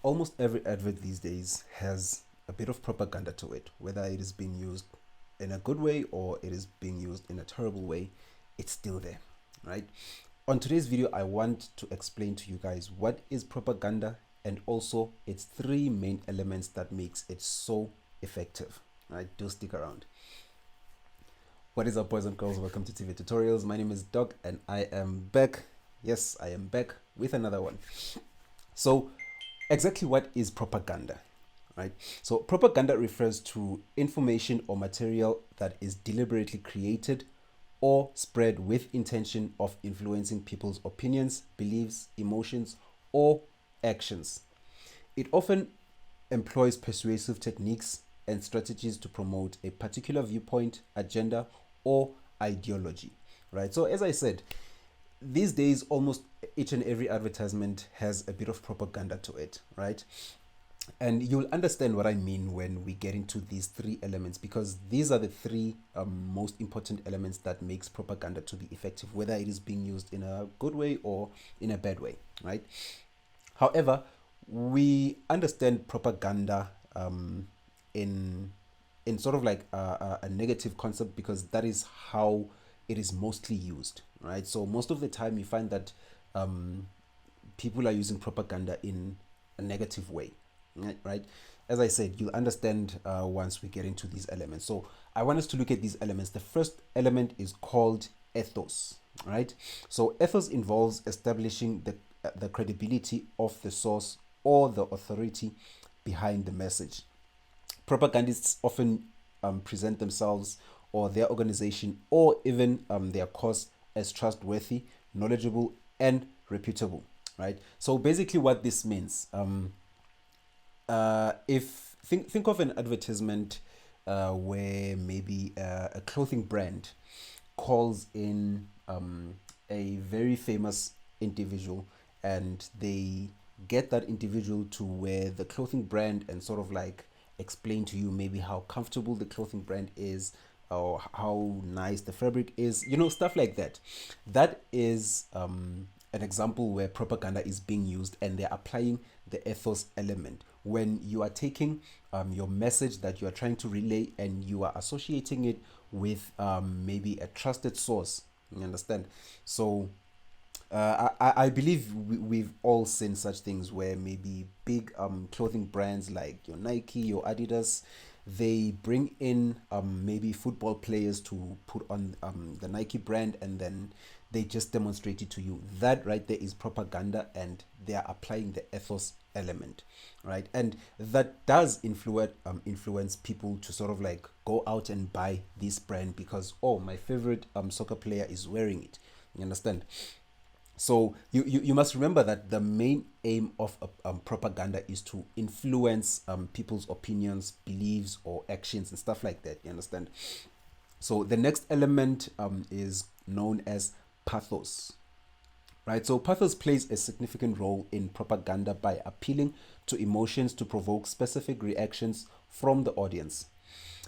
almost every advert these days has a bit of propaganda to it, whether it is being used in a good way or it is being used in a terrible way. It's still there, right? On today's video, I want to explain to you guys what is propaganda and also its three main elements that makes it so effective, right? Do stick around. What is up, boys and girls? Welcome to TVET Tutorials. My name is Doc and I am back. Yes, I am back with another one. So exactly what is propaganda, right? So propaganda refers to information or material that is deliberately created or spread with intention of influencing people's opinions, beliefs, emotions, or actions. It often employs persuasive techniques and strategies to promote a particular viewpoint, agenda, or ideology, right? So as I said, these days almost each and every advertisement has a bit of propaganda to it, right? And you'll understand what I mean when we get into these three elements, because these are the three most important elements that makes propaganda to be effective, whether it is being used in a good way or in a bad way, right? However, we understand propaganda in sort of like a negative concept, because that is how it is mostly used, right? So most of the time you find that people are using propaganda in a negative way, right? As I said, you'll understand once we get into these elements. So I want us to look at these elements. The first element is called ethos, right? So ethos involves establishing the credibility of the source or the authority behind the message. Propagandists often present themselves or their organization or even their cause as trustworthy, knowledgeable, and reputable, right? So basically what this means, if think of an advertisement where maybe a clothing brand calls in a very famous individual, and they get that individual to wear the clothing brand and sort of like explain to you maybe how comfortable the clothing brand is or how nice the fabric is, stuff like that. That is an example where propaganda is being used and they're applying the ethos element. When you are taking your message that you are trying to relay and you are associating it with maybe a trusted source, you understand? So I believe we've all seen such things where maybe big clothing brands like your Nike, your Adidas, they bring in maybe football players to put on the Nike brand, and then they just demonstrate it to you. That right there is propaganda, and they are applying the ethos element, right? And that does influence people to sort of like go out and buy this brand because, oh, my favorite soccer player is wearing it. You understand? So you must remember that the main aim of propaganda is to influence people's opinions, beliefs, or actions and stuff like that. You understand? So the next element is known as pathos, right? So pathos plays a significant role in propaganda by appealing to emotions to provoke specific reactions from the audience.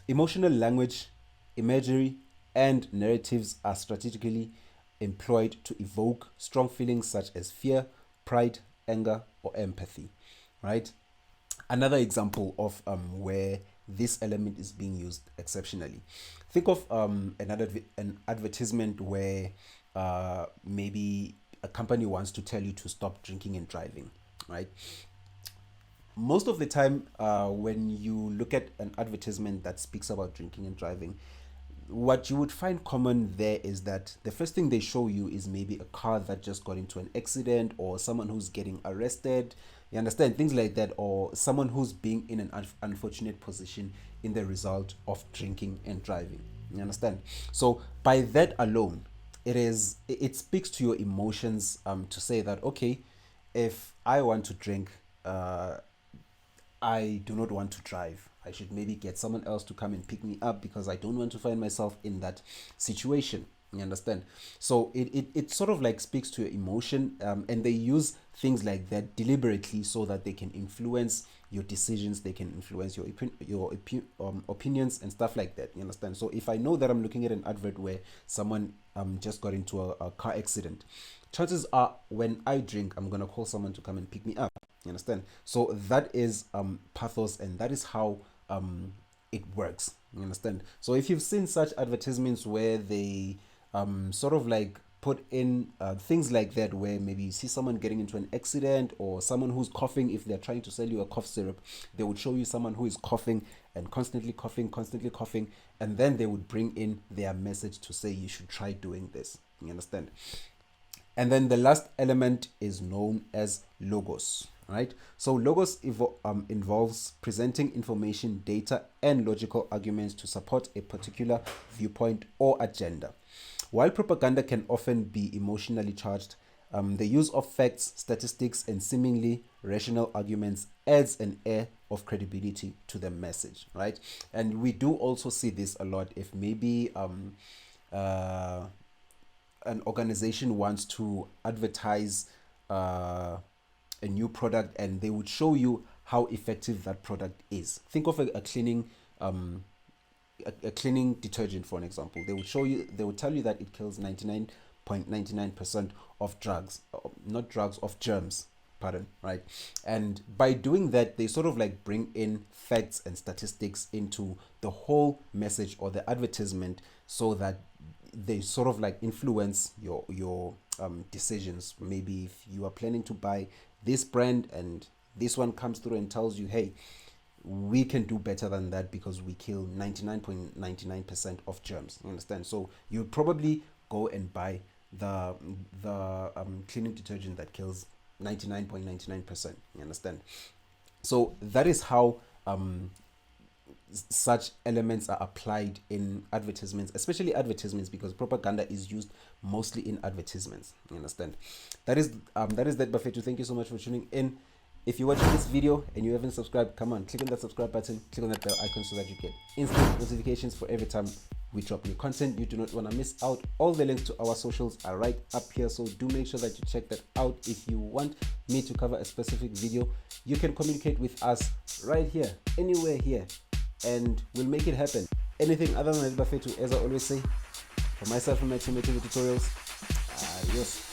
Emotional language, imagery, and narratives are strategically employed to evoke strong feelings such as fear, pride, anger, or empathy, right? Another example of where this element is being used exceptionally. Think of an advertisement where maybe a company wants to tell you to stop drinking and driving, right? Most of the time, when you look at an advertisement that speaks about drinking and driving, what you would find common there is that the first thing they show you is maybe a car that just got into an accident, or someone who's getting arrested, you understand, things like that, or someone who's being in an unfortunate position in the result of drinking and driving, you understand? So by that alone, it speaks to your emotions to say that, okay, if I want to drink, I do not want to drive. I should maybe get someone else to come and pick me up because I don't want to find myself in that situation. You understand? So it sort of like speaks to your emotion, and they use things like that deliberately so that they can influence your decisions, they can influence your opinions and stuff like that. You understand? So if I know that I'm looking at an advert where someone just got into a car accident, chances are when I drink, I'm gonna call someone to come and pick me up. You understand? So that is Pathos, and that is how it works. You understand? So if you've seen such advertisements where they sort of like put in things like that, where maybe you see someone getting into an accident or someone who's coughing, if they're trying to sell you a cough syrup, they would show you someone who is coughing and constantly coughing, and then they would bring in their message to say you should try doing this. You understand? And then the last element is known as logos, right? So logos involves presenting information, data, and logical arguments to support a particular viewpoint or agenda. While propaganda can often be emotionally charged, the use of facts, statistics, and seemingly rational arguments adds an air of credibility to the message, right? And we do also see this a lot if maybe an organization wants to advertise a new product, and they would show you how effective that product is. Think of a cleaning a cleaning detergent, for an example. They would tell you that it kills 99.99% of of germs, pardon, right? And by doing that, they sort of like bring in facts and statistics into the whole message or the advertisement, so that they sort of like influence your decisions. Maybe if you are planning to buy this brand and this one comes through and tells you, hey, we can do better than that because we kill 99.99% of germs. You understand? So you probably go and buy the cleaning detergent that kills 99.99%. You understand? So that is how such elements are applied in advertisements, especially advertisements, because propaganda is used mostly in advertisements. You understand? That is that Buffet. Thank you so much for tuning in. If you're watching this video and you haven't subscribed, come on, click on that subscribe button, click on that bell icon so that you get instant notifications for every time we drop new content. You do not want to miss out. All the links to our socials are right up here, so do make sure that you check that out. If you want me to cover a specific video, you can communicate with us right here, anywhere here, and we'll make it happen. Anything other than that, Buffet, as I always say, for myself and my team at TV tutorials, yes.